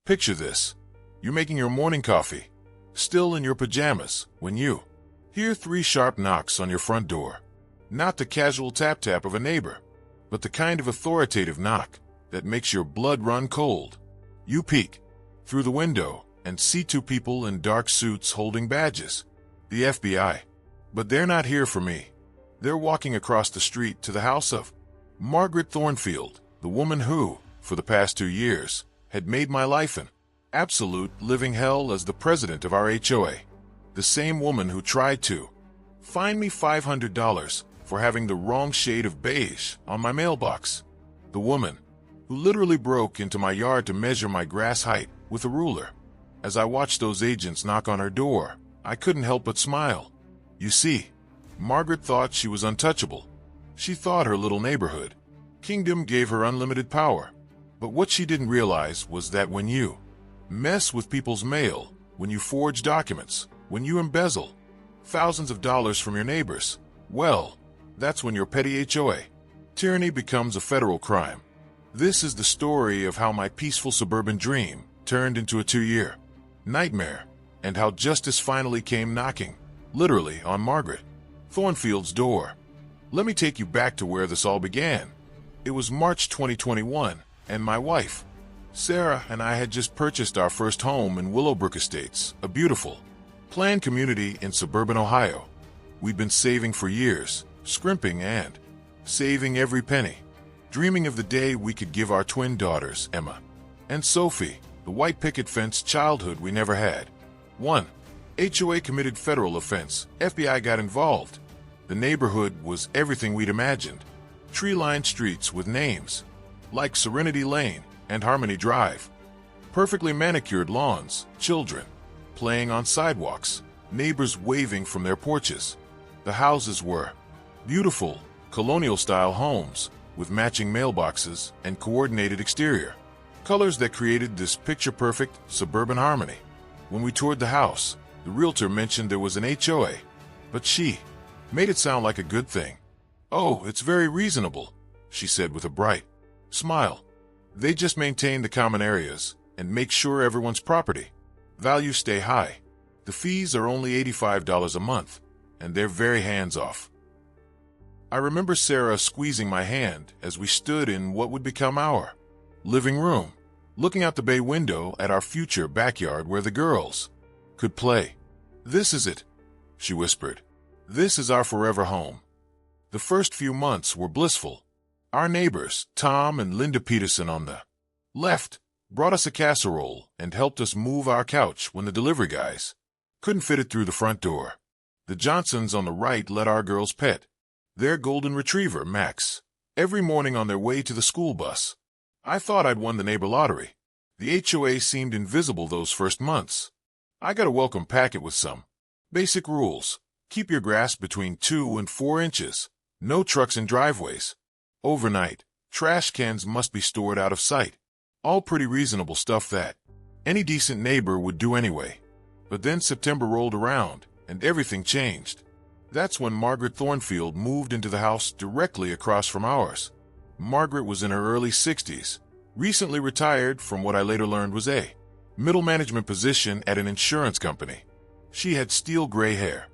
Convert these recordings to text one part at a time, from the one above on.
Picture this. You're making your morning coffee, still in your pajamas, when you hear 3 sharp knocks on your front door. Not the casual tap-tap of a neighbor, but the kind of authoritative knock that makes your blood run cold. You peek through the window and see 2 people in dark suits holding badges. The FBI. But they're not here for me. They're walking across the street to the house of Margaret Thornfield, the woman who, for the past 2 years, had made my life an absolute living hell as the president of our HOA. The same woman who tried to fine me $500 for having the wrong shade of beige on my mailbox. The woman who literally broke into my yard to measure my grass height with a ruler. As I watched those agents knock on her door, I couldn't help but smile. You see, Margaret thought she was untouchable. She thought her little neighborhood kingdom gave her unlimited power. But what she didn't realize was that when you mess with people's mail, when you forge documents, when you embezzle thousands of dollars from your neighbors, well, that's when your petty HOA tyranny becomes a federal crime. This is the story of how my peaceful suburban dream turned into a 2-year nightmare, and how justice finally came knocking, literally, on Margaret Thornfield's door. Let me take you back to where this all began. It was March 2021, and my wife, Sarah, and I had just purchased our first home in Willowbrook Estates, a beautiful, planned community in suburban Ohio. We'd been saving for years, scrimping and saving every penny, dreaming of the day we could give our twin daughters, Emma and Sophie, the white picket fence childhood we never had. 1. HOA committed federal offense. FBI got involved. The neighborhood was everything we'd imagined. Tree-lined streets with names like Serenity Lane and Harmony Drive. Perfectly manicured lawns, children playing on sidewalks, neighbors waving from their porches. The houses were beautiful, colonial-style homes with matching mailboxes and coordinated exterior. Colors that created this picture-perfect suburban harmony. When we toured the house, the realtor mentioned there was an HOA, but she made it sound like a good thing. "Oh, it's very reasonable," she said with a bright smile. "They just maintain the common areas and make sure everyone's property values stay high. The fees are only $85 a month, and they're very hands-off." I remember Sarah squeezing my hand as we stood in what would become our living room, looking out the bay window at our future backyard where the girls could play. "This is it," she whispered. "This is our forever home." The first few months were blissful. Our neighbors, Tom and Linda Peterson on the left, brought us a casserole and helped us move our couch when the delivery guys couldn't fit it through the front door. The Johnsons on the right let our girls pet their golden retriever, Max, every morning on their way to the school bus. I thought I'd won the neighbor lottery. The HOA seemed invisible those first months. I got a welcome packet with some basic rules. Keep your grass between 2 and 4 inches. No trucks in driveways. Overnight, trash cans must be stored out of sight. All pretty reasonable stuff that any decent neighbor would do anyway. But then September rolled around, and everything changed. That's when Margaret Thornfield moved into the house directly across from ours. Margaret was in her early 60s, recently retired from what I later learned was a middle management position at an insurance company. She had steel gray hair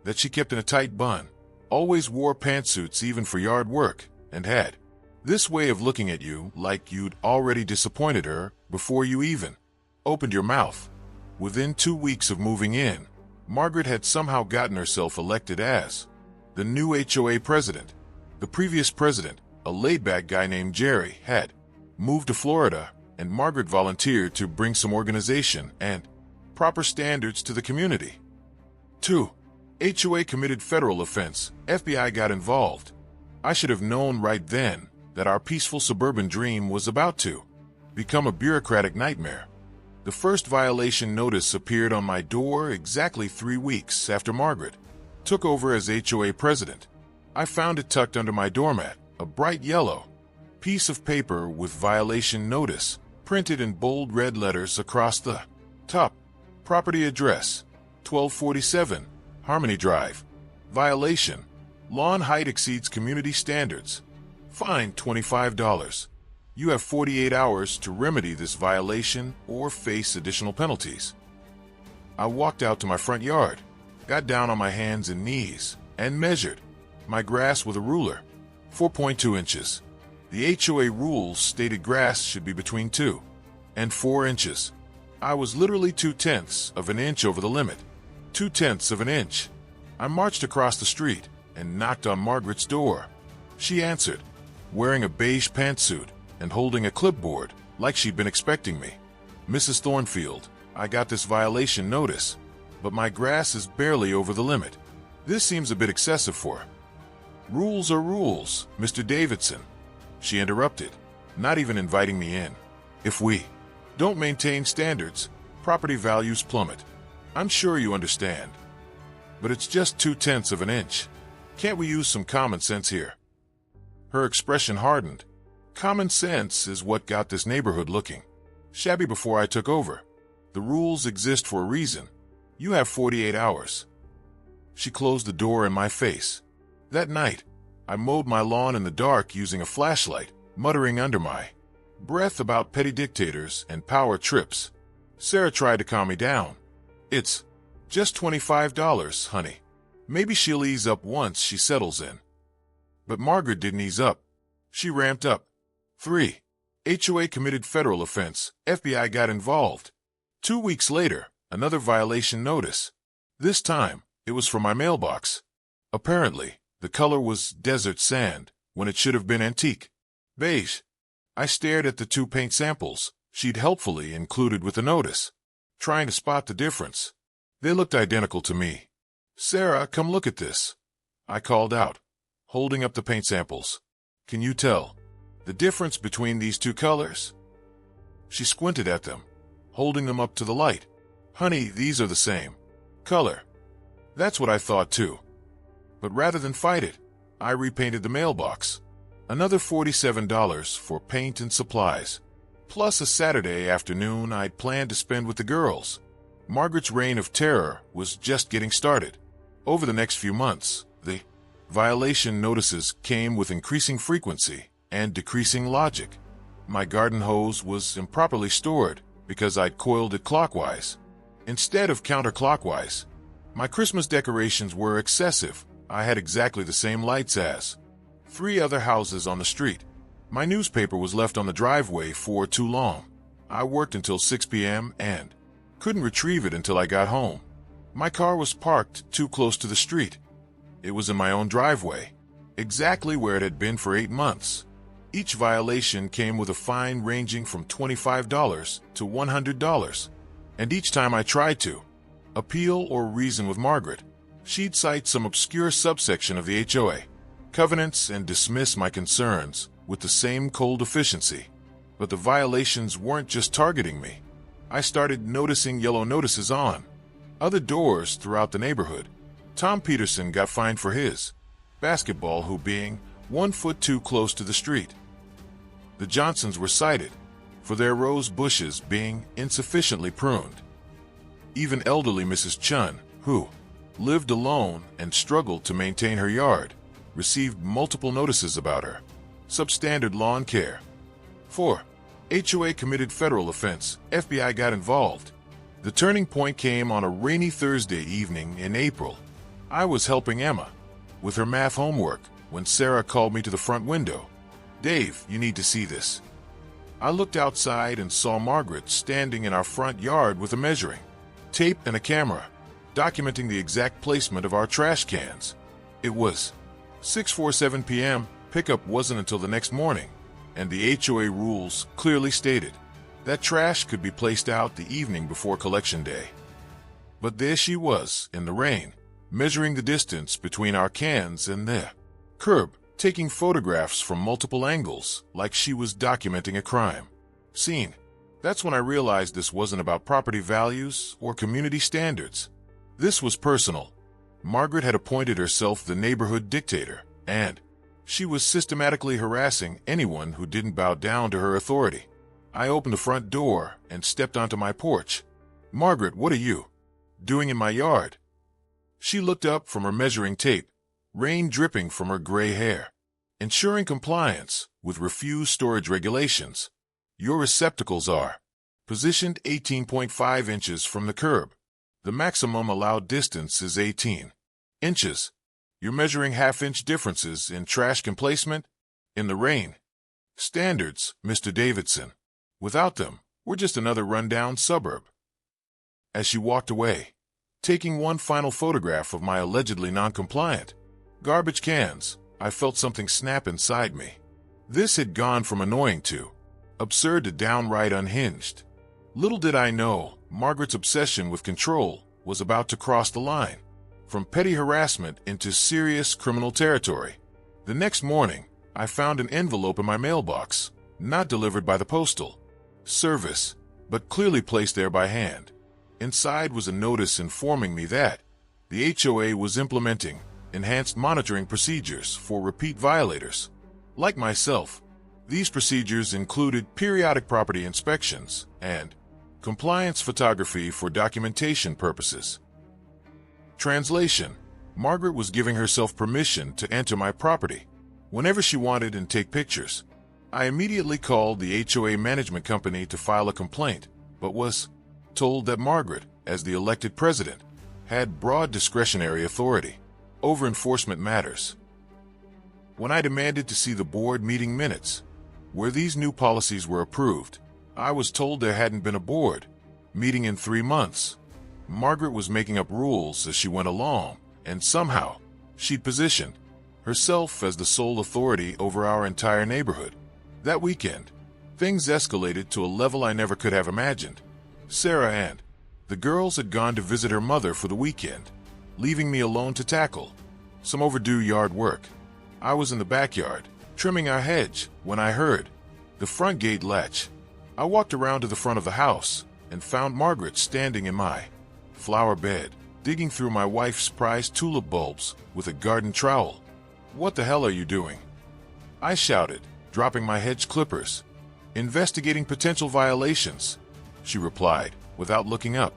that she kept in a tight bun, always wore pantsuits even for yard work, and had this way of looking at you like you'd already disappointed her before you even opened your mouth. Within 2 weeks of moving in, Margaret had somehow gotten herself elected as the new HOA president. The previous president, a laid-back guy named Jerry, had moved to Florida, and Margaret volunteered to bring some organization and proper standards to the community. 2. HOA committed federal offense. FBI got involved. I should have known right then that our peaceful suburban dream was about to become a bureaucratic nightmare. The first violation notice appeared on my door exactly 3 weeks after Margaret took over as HOA president. I found it tucked under my doormat, a bright yellow piece of paper with violation notice printed in bold red letters across the top. Property address, 1247 Harmony Drive. Violation, lawn height exceeds community standards. Fine, $25. You have 48 hours to remedy this violation or face additional penalties. I walked out to my front yard, got down on my hands and knees, and measured my grass with a ruler. 4.2 inches. The HOA rules stated grass should be between 2 and 4 inches. I was literally 2/10 of an inch over the limit. 2/10 of an inch. I marched across the street and knocked on Margaret's door. She answered, wearing a beige pantsuit and holding a clipboard like she'd been expecting me. Mrs. Thornfield, I got this violation notice, but my grass is barely over the limit. This seems a bit excessive for her. Rules are rules, Mr. Davidson, she interrupted, not even inviting me in. If we don't maintain standards, property values plummet. I'm sure you understand. But it's just 2/10 of an inch. Can't we use some common sense here? Her expression hardened. Common sense is what got this neighborhood looking shabby before I took over. The rules exist for a reason. You have 48 hours. She closed the door in my face. That night, I mowed my lawn in the dark using a flashlight, muttering under my breath about petty dictators and power trips. Sarah tried to calm me down. It's just $25, honey. Maybe she'll ease up once she settles in. But Margaret didn't ease up. She ramped up. 3. HOA committed federal offense. FBI got involved. 2 weeks later, another violation notice. This time, it was from my mailbox. Apparently, the color was desert sand when it should have been antique beige. I stared at the 2 paint samples she'd helpfully included with the notice, trying to spot the difference. They looked identical to me. Sarah, come look at this, I called out, holding up the paint samples. Can you tell the difference between these 2 colors? She squinted at them, holding them up to the light. Honey, these are the same color. That's what I thought too. But rather than fight it, I repainted the mailbox. Another $47 for paint and supplies, plus a Saturday afternoon I'd planned to spend with the girls. Margaret's reign of terror was just getting started. Over the next few months, the violation notices came with increasing frequency and decreasing logic. My garden hose was improperly stored because I'd coiled it clockwise instead of counterclockwise. My Christmas decorations were excessive. I had exactly the same lights as 3 other houses on the street. My newspaper was left on the driveway for too long. I worked until 6 p.m. and couldn't retrieve it until I got home. My car was parked too close to the street. It was in my own driveway, exactly where it had been for 8 months. Each violation came with a fine ranging from $25 to $100. And each time I tried to appeal or reason with Margaret, she'd cite some obscure subsection of the HOA covenants and dismiss my concerns with the same cold efficiency. But the violations weren't just targeting me. I started noticing yellow notices on other doors throughout the neighborhood. Tom Peterson got fined for his basketball hoop being 1 foot too close to the street. The Johnsons were cited for their rose bushes being insufficiently pruned. Even elderly Mrs. Chun, who lived alone and struggled to maintain her yard, received multiple notices about her substandard lawn care. 4. HOA committed federal offense. FBI got involved. The turning point came on a rainy Thursday evening in April. I was helping Emma with her math homework when Sarah called me to the front window. Dave, you need to see this. I looked outside and saw Margaret standing in our front yard with a measuring tape and a camera, documenting the exact placement of our trash cans. It was 6:47 p.m. Pickup wasn't until the next morning, and the HOA rules clearly stated that trash could be placed out the evening before collection day. But there she was, in the rain, measuring the distance between our cans and the curb, taking photographs from multiple angles like she was documenting a crime scene. That's when I realized this wasn't about property values or community standards. This was personal. Margaret had appointed herself the neighborhood dictator, and she was systematically harassing anyone who didn't bow down to her authority. I opened the front door and stepped onto my porch. Margaret, what are you doing in my yard? She looked up from her measuring tape, rain dripping from her gray hair. Ensuring compliance with refuse storage regulations. Your receptacles are positioned 18.5 inches from the curb. The maximum allowed distance is 18 inches. You're measuring half-inch differences in trash can placement in the rain. Standards, Mr. Davidson. Without them, we're just another rundown suburb. As she walked away, taking one final photograph of my allegedly non-compliant garbage cans, I felt something snap inside me. This had gone from annoying to absurd to downright unhinged. Little did I know, Margaret's obsession with control was about to cross the line from petty harassment into serious criminal territory. The next morning, I found an envelope in my mailbox, not delivered by the postal service, but clearly placed there by hand. Inside was a notice informing me that the HOA was implementing enhanced monitoring procedures for repeat violators. Like myself, these procedures included periodic property inspections and compliance photography for documentation purposes. Translation: Margaret was giving herself permission to enter my property whenever she wanted and take pictures. I immediately called the HOA management company to file a complaint, but was told that Margaret, as the elected president, had broad discretionary authority over enforcement matters. When I demanded to see the board meeting minutes, where these new policies were approved, I was told there hadn't been a board meeting in 3 months. Margaret was making up rules as she went along, and somehow she'd positioned herself as the sole authority over our entire neighborhood. That weekend, things escalated to a level I never could have imagined. Sarah and the girls had gone to visit her mother for the weekend, leaving me alone to tackle some overdue yard work. I was in the backyard, trimming our hedge, when I heard the front gate latch. I walked around to the front of the house and found Margaret standing in my flower bed, digging through my wife's prized tulip bulbs with a garden trowel. "What the hell are you doing?" I shouted, dropping my hedge clippers. "Investigating potential violations," she replied, without looking up.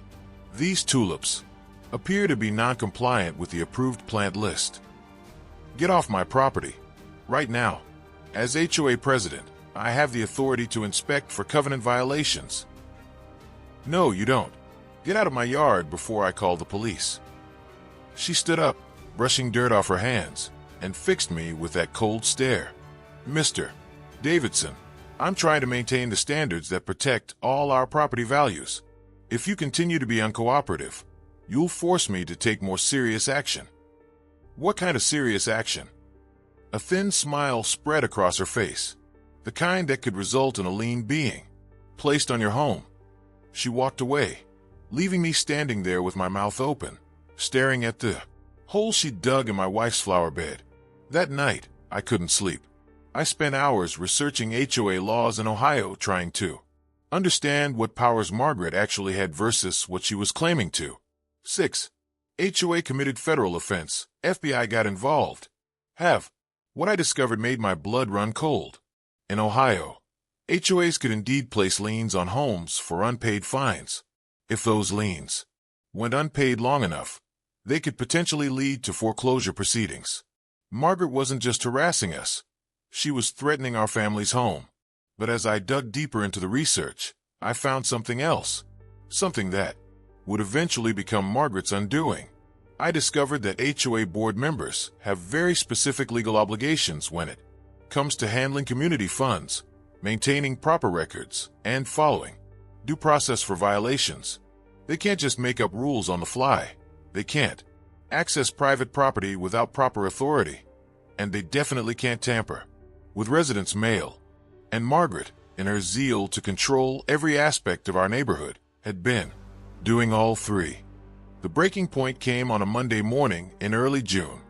"These tulips appear to be non-compliant with the approved plant list. Get off my property right now. As HOA president, I have the authority to inspect for covenant violations." "No, you don't. Get out of my yard before I call the police." She stood up, brushing dirt off her hands, and fixed me with that cold stare. "Mr. Davidson, I'm trying to maintain the standards that protect all our property values. If you continue to be uncooperative, you'll force me to take more serious action." "What kind of serious action?" A thin smile spread across her face, the kind that could result in a lien being placed on your home. She walked away, leaving me standing there with my mouth open, staring at the hole she dug in my wife's flower bed. That night, I couldn't sleep. I spent hours researching HOA laws in Ohio, trying to understand what powers Margaret actually had versus what she was claiming to. 6. HOA committed federal offense. FBI got involved. What I discovered made my blood run cold. In Ohio, HOAs could indeed place liens on homes for unpaid fines. If those liens went unpaid long enough, they could potentially lead to foreclosure proceedings. Margaret wasn't just harassing us. She was threatening our family's home. But as I dug deeper into the research, I found something else. Something that would eventually become Margaret's undoing. I discovered that HOA board members have very specific legal obligations when it comes to handling community funds, maintaining proper records, and following due process for violations. They can't just make up rules on the fly. They can't access private property without proper authority. And they definitely can't tamper with residents' mail. And Margaret, in her zeal to control every aspect of our neighborhood, had been doing all three. The breaking point came on a Monday morning in early June.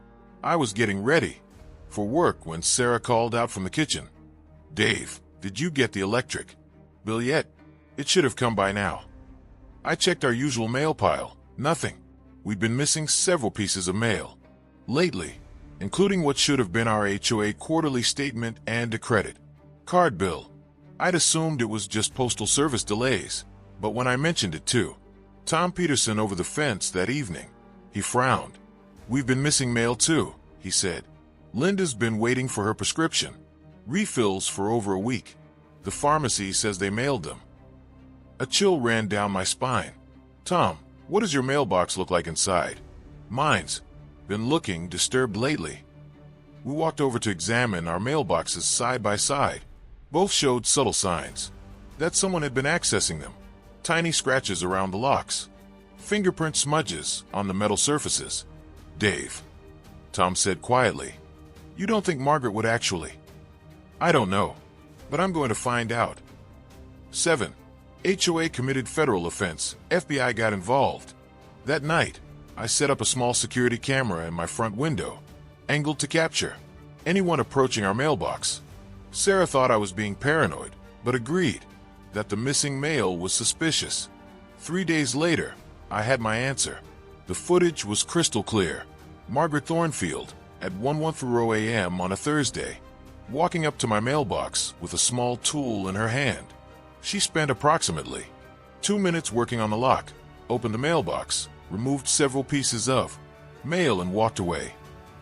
I was getting ready for work when Sarah called out from the kitchen. "Dave, did you get the electric bill yet? It should have come by now." I checked our usual mail pile. Nothing. We'd been missing several pieces of mail lately, including what should have been our HOA quarterly statement and a credit card bill. I'd assumed it was just postal service delays, but when I mentioned it to Tom Peterson over the fence that evening, he frowned. "We've been missing mail too," he said. "Linda's been waiting for her prescription." Refills for over a week. The pharmacy says they mailed them. A chill ran down my spine. Tom, what does your mailbox look like inside? Mine's been looking disturbed lately. We walked over to examine our mailboxes side by side. Both showed subtle signs that someone had been accessing them. Tiny scratches around the locks. Fingerprint smudges on the metal surfaces. Dave, Tom said quietly, you don't think Margaret would actually? I don't know, but I'm going to find out. 7. HOA committed federal offense. FBI got involved. That night, I set up a small security camera in my front window, angled to capture anyone approaching our mailbox. Sarah thought I was being paranoid, but agreed that the missing mail was suspicious. 3 days later, I had my answer. The footage was crystal clear. Margaret Thornfield, at 1:10 a.m. on a Thursday, walking up to my mailbox with a small tool in her hand. She spent approximately 2 minutes working on the lock, opened the mailbox, removed several pieces of mail and walked away.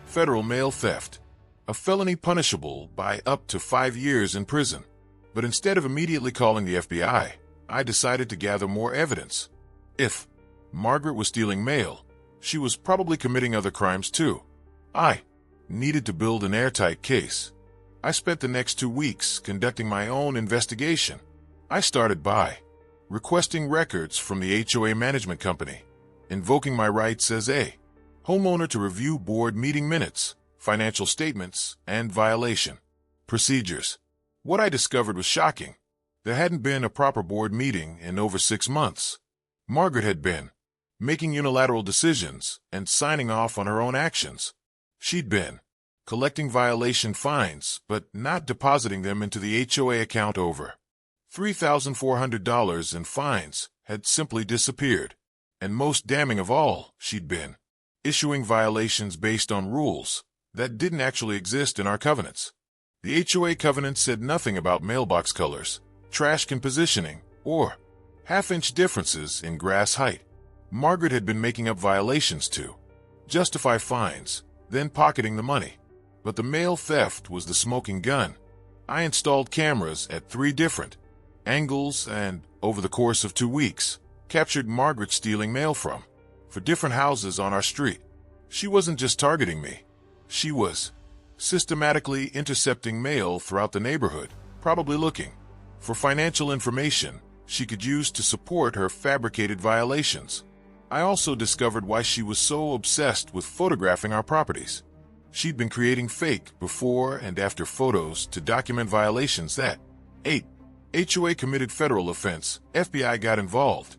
Federal mail theft, a felony punishable by up to 5 years in prison. But instead of immediately calling the FBI, I decided to gather more evidence. If Margaret was stealing mail, she was probably committing other crimes too. I needed to build an airtight case. I spent the next 2 weeks conducting my own investigation. I started by requesting records from the HOA management company, invoking my rights as a homeowner to review board meeting minutes, financial statements, and violation procedures. What I discovered was shocking. There hadn't been a proper board meeting in over 6 months. Margaret had been making unilateral decisions and signing off on her own actions. She'd been collecting violation fines, but not depositing them into the HOA account. Over $3,400 in fines had simply disappeared. And most damning of all, she'd been issuing violations based on rules that didn't actually exist in our covenants. The HOA covenant said nothing about mailbox colors, trash can positioning, or half-inch differences in grass height. Margaret had been making up violations to justify fines, then pocketing the money. But the mail theft was the smoking gun. I installed cameras at 3 different angles and, over the course of 2 weeks, captured Margaret stealing mail from 4 different houses on our street. She wasn't just targeting me. She was systematically intercepting mail throughout the neighborhood, probably looking for financial information she could use to support her fabricated violations. I also discovered why she was so obsessed with photographing our properties. She'd been creating fake before and after photos to document violations that 8. HOA committed federal offense. FBI got involved.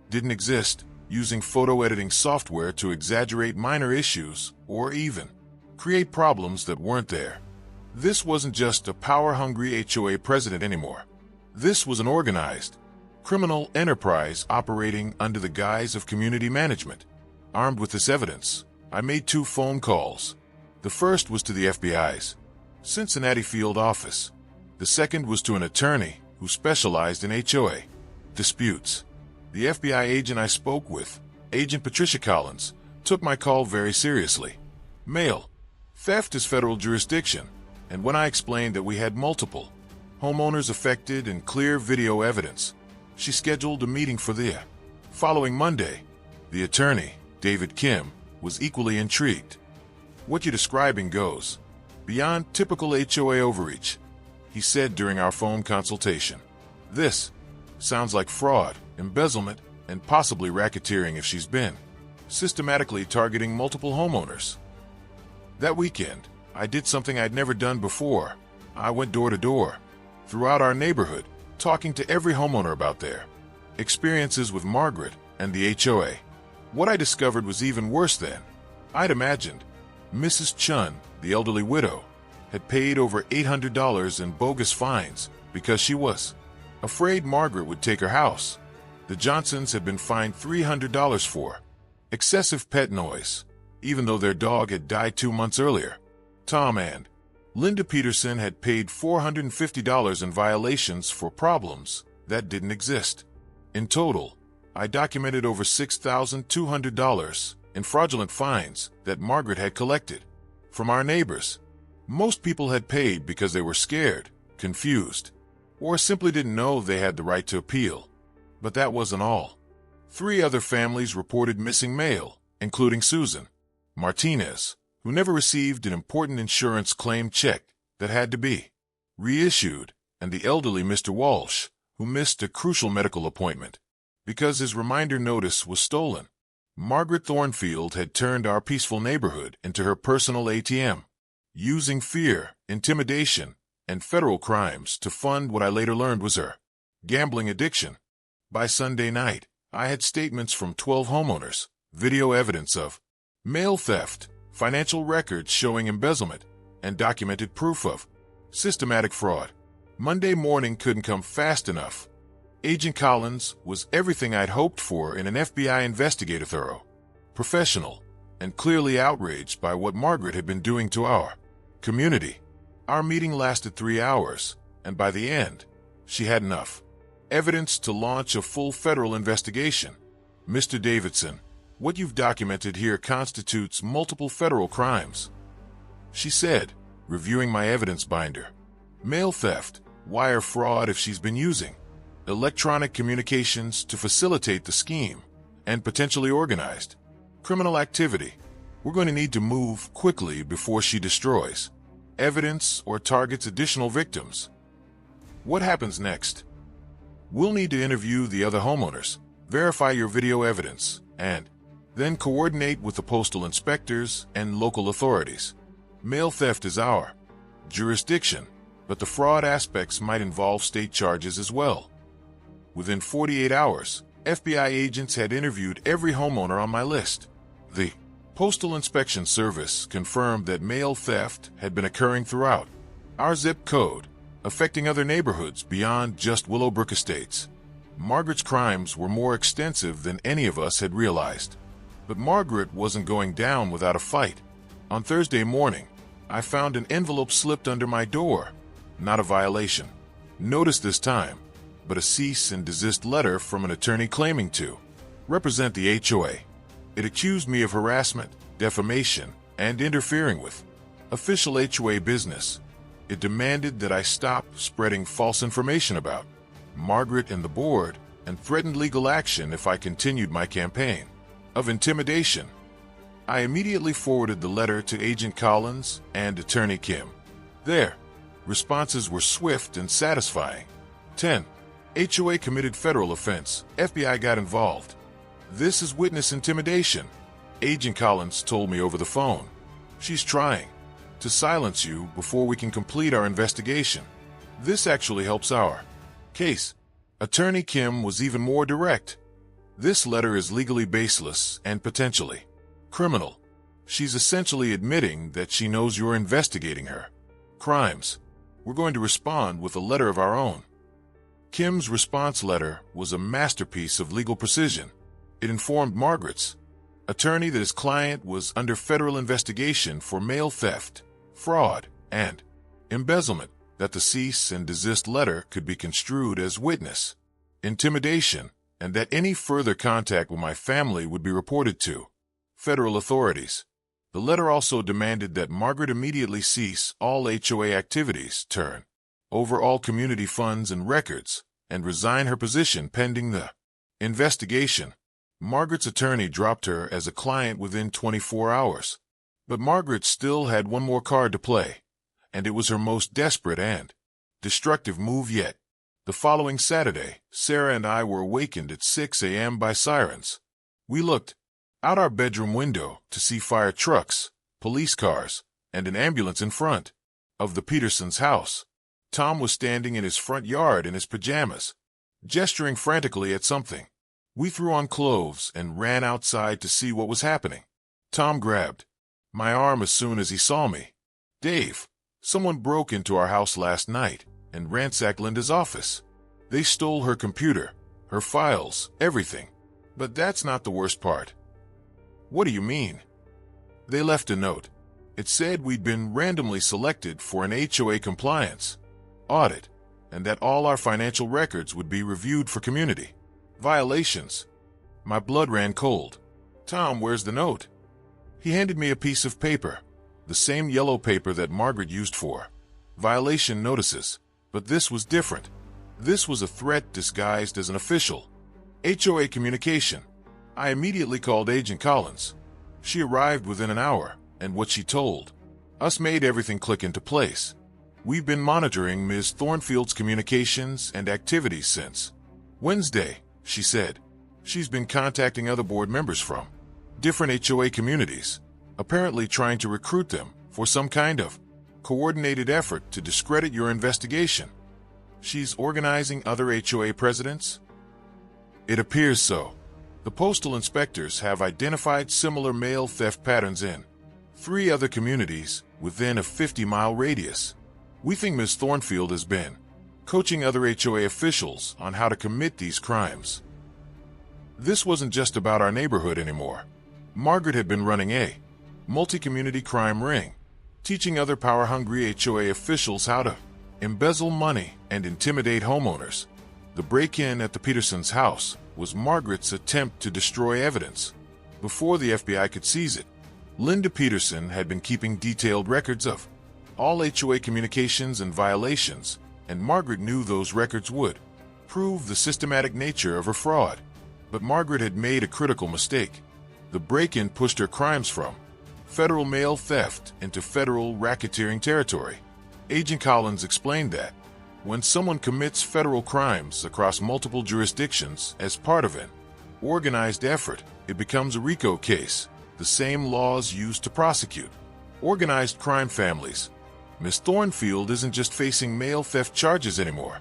Didn't exist, using photo editing software to exaggerate minor issues or even create problems that weren't there. This wasn't just a power-hungry HOA president anymore. This was an organized criminal enterprise operating under the guise of community management. Armed with this evidence, I made 2 phone calls. The first was to the FBI's Cincinnati field office. The second was to an attorney who specialized in HOA disputes. The FBI agent I spoke with, Agent Patricia Collins, took my call very seriously. Mail theft is federal jurisdiction, and when I explained that we had multiple homeowners affected and clear video evidence, she scheduled a meeting for the following Monday. The attorney, David Kim, was equally intrigued. What you're describing goes beyond typical HOA overreach, he said during our phone consultation. This sounds like fraud, embezzlement, and possibly racketeering if she's been systematically targeting multiple homeowners. That weekend, I did something I'd never done before. I went door to door throughout our neighborhood, talking to every homeowner about their experiences with Margaret and the HOA. What I discovered was even worse than I'd imagined. Mrs. Chun, the elderly widow, had paid over $800 in bogus fines because she was afraid Margaret would take her house. The Johnsons had been fined $300 for excessive pet noise, even though their dog had died 2 months earlier. Tom and Linda Peterson had paid $450 in violations for problems that didn't exist. In total, I documented over $6,200 in fraudulent fines that Margaret had collected from our neighbors. Most people had paid because they were scared, confused, or simply didn't know they had the right to appeal. But that wasn't all. 3 other families reported missing mail, including Susan Martinez, who never received an important insurance claim check that had to be reissued, and the elderly Mr. Walsh, who missed a crucial medical appointment because his reminder notice was stolen. Margaret Thornfield had turned our peaceful neighborhood into her personal ATM, using fear, intimidation, and federal crimes to fund what I later learned was her gambling addiction. By Sunday night, I had statements from 12 homeowners, video evidence of mail theft, financial records showing embezzlement, and documented proof of systematic fraud. Monday morning couldn't come fast enough. Agent Collins was everything I'd hoped for in an FBI investigator, thorough, professional, and clearly outraged by what Margaret had been doing to our community. Our meeting lasted 3 hours, and by the end, she had enough evidence to launch a full federal investigation. Mr. Davidson, what you've documented here constitutes multiple federal crimes, she said, reviewing my evidence binder. Mail theft, wire fraud if she's been using electronic communications to facilitate the scheme, and potentially organized criminal activity. We're going to need to move quickly before she destroys evidence or targets additional victims. What happens next? We'll need to interview the other homeowners, verify your video evidence, and then coordinate with the postal inspectors and local authorities. Mail theft is our jurisdiction, but the fraud aspects might involve state charges as well. Within 48 hours, FBI agents had interviewed every homeowner on my list. The Postal Inspection Service confirmed that mail theft had been occurring throughout our zip code, affecting other neighborhoods beyond just Willowbrook Estates. Margaret's crimes were more extensive than any of us had realized. But Margaret wasn't going down without a fight. On Thursday morning, I found an envelope slipped under my door. Not a violation. Notice this time, but a cease and desist letter from an attorney claiming to represent the HOA. It accused me of harassment, defamation, and interfering with official HOA business. It demanded that I stop spreading false information about Margaret and the board, and threatened legal action if I continued my campaign of intimidation. I immediately forwarded the letter to Agent Collins and Attorney Kim. Their responses were swift and satisfying. 10. HOA committed federal offense. FBI got involved. This is witness intimidation, Agent Collins told me over the phone. She's trying to silence you before we can complete our investigation. This actually helps our case. Attorney Kim was even more direct. This letter is legally baseless and potentially criminal. She's essentially admitting that she knows you're investigating her crimes. We're going to respond with a letter of our own. Kim's response letter was a masterpiece of legal precision. It informed Margaret's attorney that his client was under federal investigation for mail theft, fraud, and embezzlement, that the cease and desist letter could be construed as witness intimidation, and that any further contact with my family would be reported to federal authorities. The letter also demanded that Margaret immediately cease all HOA activities, turn over all community funds and records, and resign her position pending the investigation. Margaret's attorney dropped her as a client within 24 hours. But Margaret still had one more card to play, and it was her most desperate and destructive move yet. The following Saturday, Sarah and I were awakened at 6 a.m. by sirens. We looked out our bedroom window to see fire trucks, police cars, and an ambulance in front of the Petersons' house. Tom was standing in his front yard in his pajamas, gesturing frantically at something. We threw on clothes and ran outside to see what was happening. Tom grabbed my arm as soon as he saw me. "Dave, someone broke into our house last night and ransacked Linda's office. They stole her computer, her files, everything. But that's not the worst part." "What do you mean?" "They left a note. It said we'd been randomly selected for an HOA compliance audit, and that all our financial records would be reviewed for community violations." My blood ran cold. "Tom, where's the note?" He handed me a piece of paper. the same yellow paper that Margaret used for violation notices. But this was different. This was a threat disguised as an official. HOA communication. I immediately called Agent Collins. She arrived within an hour, and what she told us made everything click into place. We've been monitoring Ms. Thornfield's communications and activities since Wednesday, she said. She's been contacting other board members from different HOA communities, apparently trying to recruit them for some kind of coordinated effort to discredit your investigation. She's organizing other HOA presidents? It appears so. The postal inspectors have identified similar mail theft patterns in 3 other communities within a 50-mile radius. We think Ms. Thornfield has been coaching other HOA officials on how to commit these crimes. This wasn't just about our neighborhood anymore. Margaret had been running a multi-community crime ring, teaching other power-hungry HOA officials how to embezzle money and intimidate homeowners. The break-in at the Petersons' house was Margaret's attempt to destroy evidence before the FBI could seize it. Linda Peterson had been keeping detailed records of all HOA communications and violations, and Margaret knew those records would prove the systematic nature of her fraud. But Margaret had made a critical mistake. The break-in pushed her crimes from federal mail theft into federal racketeering territory. Agent Collins explained that when someone commits federal crimes across multiple jurisdictions as part of an organized effort, it becomes a RICO case, the same laws used to prosecute organized crime families. Ms. Thornfield isn't just facing mail theft charges anymore,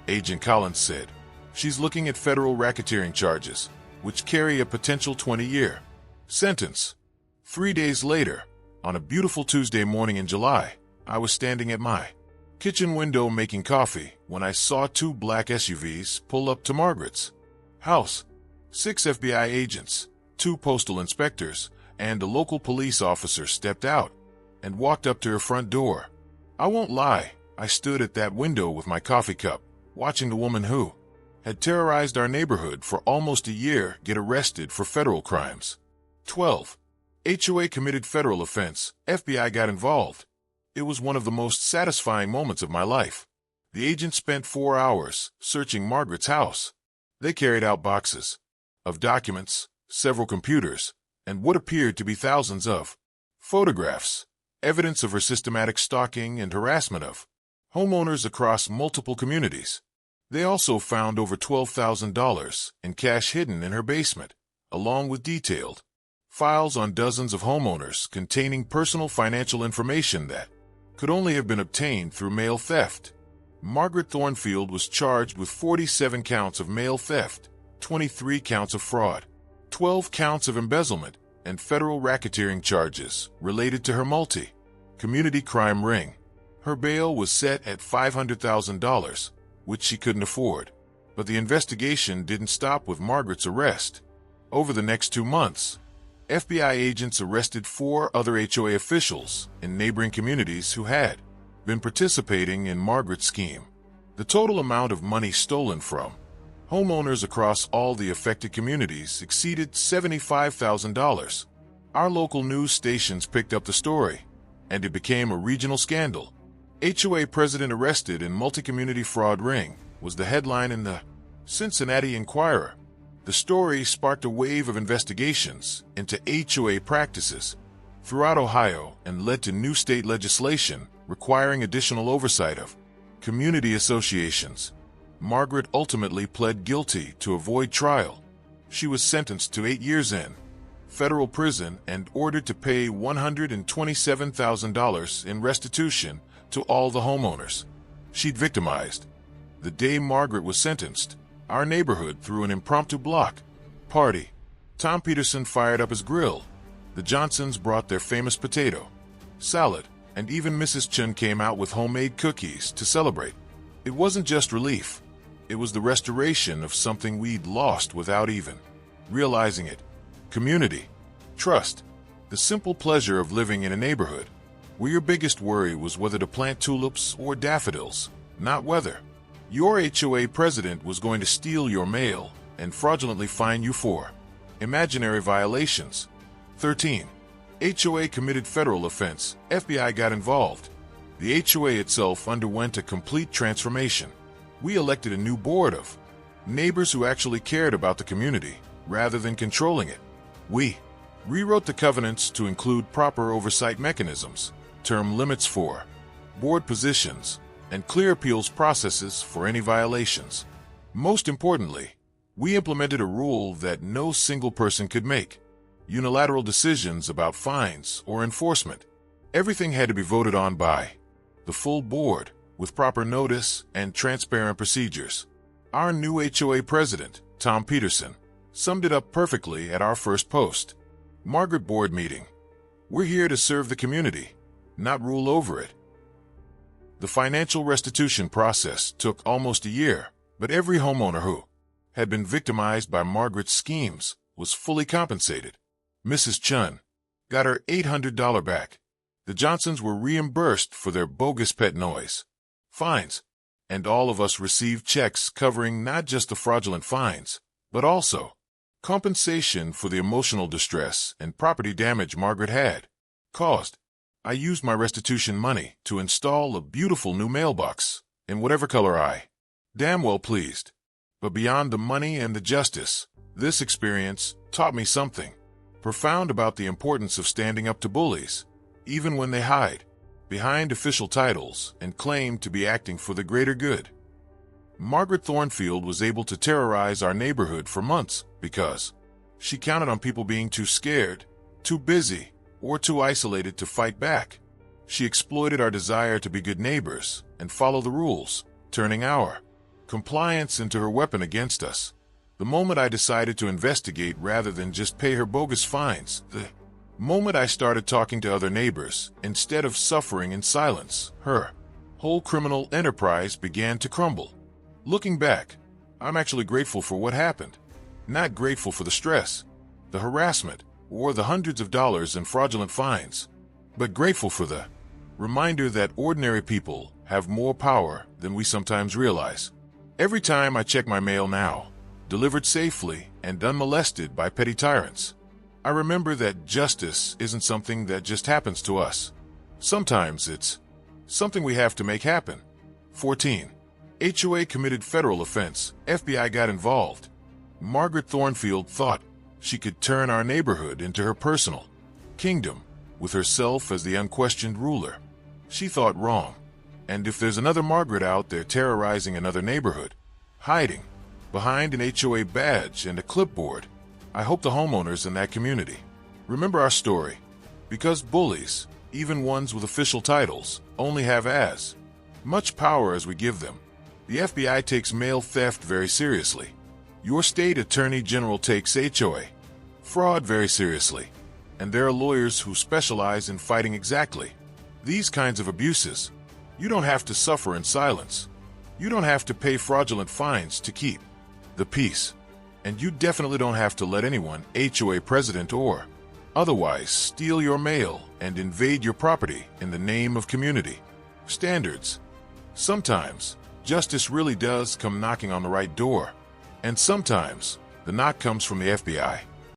Agent Collins said. She's looking at federal racketeering charges, which carry a potential 20-year sentence. 3 days later, on a beautiful Tuesday morning in July, I was standing at my kitchen window making coffee when I saw 2 black SUVs pull up to Margaret's house. 6 FBI agents, 2 postal inspectors, and a local police officer stepped out and walked up to her front door. I won't lie, I stood at that window with my coffee cup, watching the woman who had terrorized our neighborhood for almost a year get arrested for federal crimes. 12. HOA committed federal offense. FBI got involved. It was one of the most satisfying moments of my life. The agents spent 4 hours searching Margaret's house. They carried out boxes of documents, several computers, and what appeared to be thousands of photographs, evidence of her systematic stalking and harassment of homeowners across multiple communities. They also found over $12,000 in cash hidden in her basement, along with detailed files on dozens of homeowners containing personal financial information that could only have been obtained through mail theft. Margaret Thornfield was charged with 47 counts of mail theft, 23 counts of fraud, 12 counts of embezzlement, and federal racketeering charges related to her multi-community crime ring. Her bail was set at $500,000, which she couldn't afford. But the investigation didn't stop with Margaret's arrest. Over the next 2 months, FBI agents arrested 4 other HOA officials in neighboring communities who had been participating in Margaret's scheme. The total amount of money stolen from homeowners across all the affected communities exceeded $75,000. Our local news stations picked up the story, and it became a regional scandal. HOA president arrested in multi-community fraud ring was the headline in the Cincinnati Enquirer. The story sparked a wave of investigations into HOA practices throughout Ohio and led to new state legislation requiring additional oversight of community associations. Margaret ultimately pled guilty to avoid trial. She was sentenced to 8 years in federal prison and ordered to pay $127,000 in restitution to all the homeowners she'd victimized. The day Margaret was sentenced, our neighborhood threw an impromptu block party. Tom Peterson fired up his grill. The Johnsons brought their famous potato salad, and even Mrs. Chun came out with homemade cookies to celebrate. It wasn't just relief. It was the restoration of something we'd lost without even realizing it. Community, trust, the simple pleasure of living in a neighborhood where your biggest worry was whether to plant tulips or daffodils, not whether your HOA president was going to steal your mail and fraudulently fine you for imaginary violations. 13. HOA committed federal offense. FBI got involved. The HOA itself underwent a complete transformation. We elected a new board of neighbors who actually cared about the community rather than controlling it. We rewrote the covenants to include proper oversight mechanisms, term limits for board positions, and clear appeals processes for any violations. Most importantly, we implemented a rule that no single person could make unilateral decisions about fines or enforcement. Everything had to be voted on by the full board with proper notice and transparent procedures. Our new HOA president, Tom Peterson, summed it up perfectly at our first post. Margaret Board Meeting. We're here to serve the community, not rule over it. The financial restitution process took almost a year, but every homeowner who had been victimized by Margaret's schemes was fully compensated. Mrs. Chun got her $800 back. The Johnsons were reimbursed for their bogus pet noise fines, and all of us received checks covering not just the fraudulent fines, but also compensation for the emotional distress and property damage Margaret had caused. I used my restitution money to install a beautiful new mailbox in whatever color I damn well pleased. But beyond the money and the justice, this experience taught me something profound about the importance of standing up to bullies, even when they hide behind official titles and claim to be acting for the greater good. Margaret Thornfield was able to terrorize our neighborhood for months because she counted on people being too scared, too busy, or too isolated to fight back. She exploited our desire to be good neighbors and follow the rules, turning our compliance into her weapon against us. The moment I decided to investigate rather than just pay her bogus fines, the moment I started talking to other neighbors instead of suffering in silence, her whole criminal enterprise began to crumble. Looking back, I'm actually grateful for what happened. Not grateful for the stress, the harassment, or the hundreds of dollars in fraudulent fines, but grateful for the reminder that ordinary people have more power than we sometimes realize. Every time I check my mail now, delivered safely and unmolested by petty tyrants, I remember that justice isn't something that just happens to us. Sometimes it's something we have to make happen. 14. HOA committed federal offense. FBI got involved. Margaret Thornfield thought she could turn our neighborhood into her personal kingdom, with herself as the unquestioned ruler. She thought wrong. And if there's another Margaret out there terrorizing another neighborhood, hiding behind an HOA badge and a clipboard, I hope the homeowners in that community remember our story, because bullies, even ones with official titles, only have as much power as we give them. The FBI takes mail theft very seriously. Your state attorney general takes HOA fraud very seriously, and there are lawyers who specialize in fighting exactly these kinds of abuses. You don't have to suffer in silence. You don't have to pay fraudulent fines to keep the peace. And you definitely don't have to let anyone, HOA president or otherwise, steal your mail and invade your property in the name of community standards. Sometimes, justice really does come knocking on the right door. And sometimes, the knock comes from the FBI.